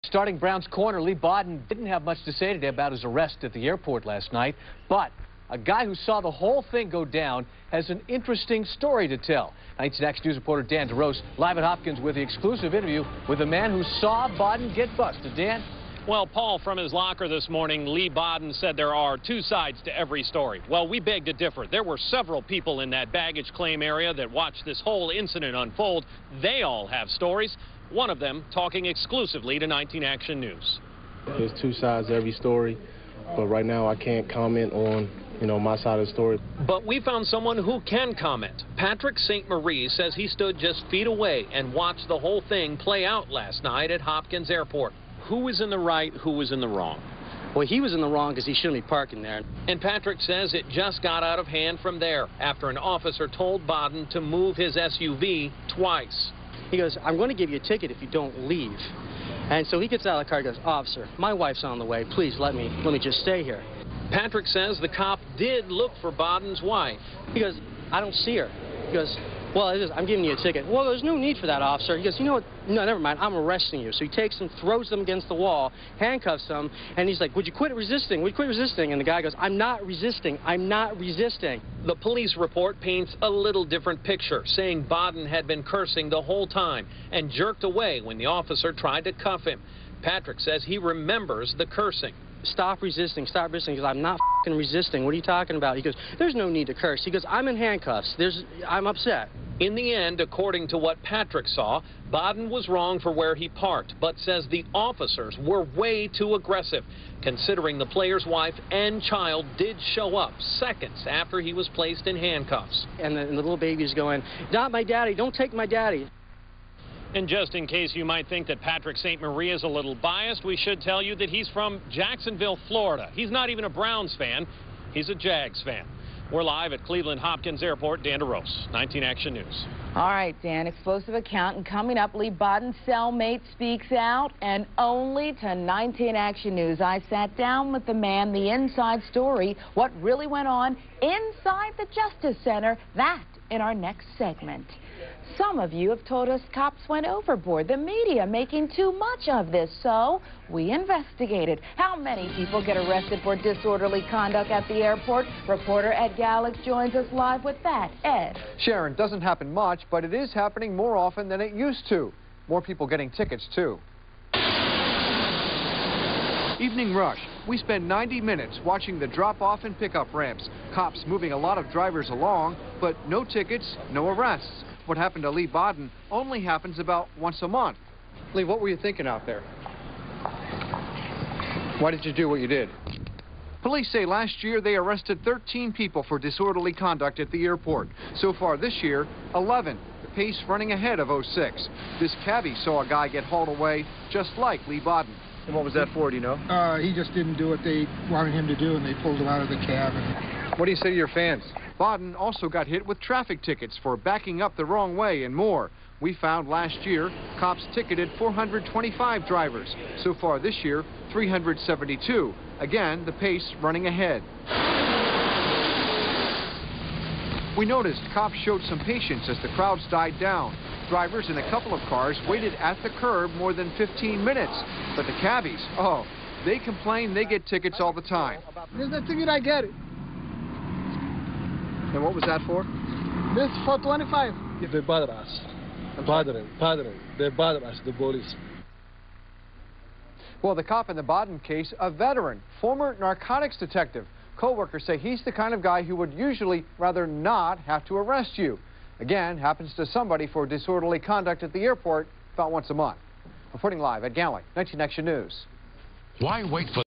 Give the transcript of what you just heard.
Starting Brown's Corner, Lee Bodden didn't have much to say today about his arrest at the airport last night, but a guy who saw the whole thing go down has an interesting story to tell. 19 Action News reporter Dan DeRose live at Hopkins with the exclusive interview with the man who saw Bodden get busted. Dan? Well, Paul, from his locker this morning, Lee Bodden said there are two sides to every story. Well, we beg to differ. There were several people in that baggage claim area that watched this whole incident unfold. They all have stories. One of them talking exclusively to 19 Action News. There's two sides to every story, but right now I can't comment on, my side of the story. But we found someone who can comment. Patrick St. Marie says he stood just feet away and watched the whole thing play out last night at Hopkins Airport. Who was in the right, who was in the wrong? Well, he was in the wrong because he shouldn't be parking there. And Patrick says it just got out of hand from there after an officer told Bodden to move his SUV twice. He goes, I'm going to give you a ticket if you don't leave. And so he gets out of the car and goes, officer, my wife's on the way. Please let me just stay here. Patrick says the cop did look for Bodden's wife. He goes, I don't see her. He goes, well, I'm giving you a ticket. Well, there's no need for that, officer. He goes, you know what? No, never mind. I'm arresting you. So he takes him, throws them against the wall, handcuffs them, and he's like, would you quit resisting? Would you quit resisting? And the guy goes, I'm not resisting. I'm not resisting. The police report paints a little different picture, saying Bodden had been cursing the whole time and jerked away when the officer tried to cuff him. Patrick says he remembers the cursing. Stop resisting, stop resisting. He goes, I'm not f***ing resisting. What are you talking about? He goes, there's no need to curse. He goes, I'm in handcuffs. I'm upset. In the end, according to what Patrick saw, Bodden was wrong for where he parked, but says the officers were way too aggressive, considering the player's wife and child did show up seconds after he was placed in handcuffs. And the little baby's going, not my daddy, don't take my daddy. And just in case you might think that Patrick St. Marie is a little biased, we should tell you that he's from Jacksonville, Florida. He's not even a Browns fan. He's a Jags fan. We're live at Cleveland Hopkins Airport. Dan DeRose, 19 Action News. All right, Dan, explosive account. And coming up, Lee Bodden's cellmate speaks out, and only to 19 Action News. I sat down with the man, the inside story, what really went on inside the Justice Center. That in our next segment. Some of you have told us cops went overboard, the media making too much of this, so we investigated. How many people get arrested for disorderly conduct at the airport? Reporter Ed Gallix joins us live with that. Ed. Sharon, doesn't happen much, but it is happening more often than it used to. More people getting tickets, too. Evening rush. We spend 90 minutes watching the drop-off and pickup ramps. Cops moving a lot of drivers along, but no tickets, no arrests. What happened to Lee Bodden only happens about once a month. Lee, what were you thinking out there? Why did you do what you did? Police say last year they arrested 13 people for disorderly conduct at the airport. So far this year, 11. The pace running ahead of 06. This cabbie saw a guy get hauled away just like Lee Bodden. And what was that for, do you know? He just didn't do what they wanted him to do, and they pulled him out of the cab. What do you say to your fans? Bodden also got hit with traffic tickets for backing up the wrong way and more. We found last year, cops ticketed 425 drivers. So far this year, 372. Again, the pace running ahead. We noticed cops showed some patience as the crowds died down. Drivers in a couple of cars waited at the curb more than 15 minutes. But the cabbies, they complain they get tickets all the time. There's a ticket, I get it. And what was that for? This for 25. They bother us. Bothering. They bother us, the police. Well, the cop in the Bodden case, a veteran, former narcotics detective. Co-workers say he's the kind of guy who would usually rather not have to arrest you. Again, happens to somebody for disorderly conduct at the airport about once a month. Reporting live at Galley, 19 Action News. Why wait for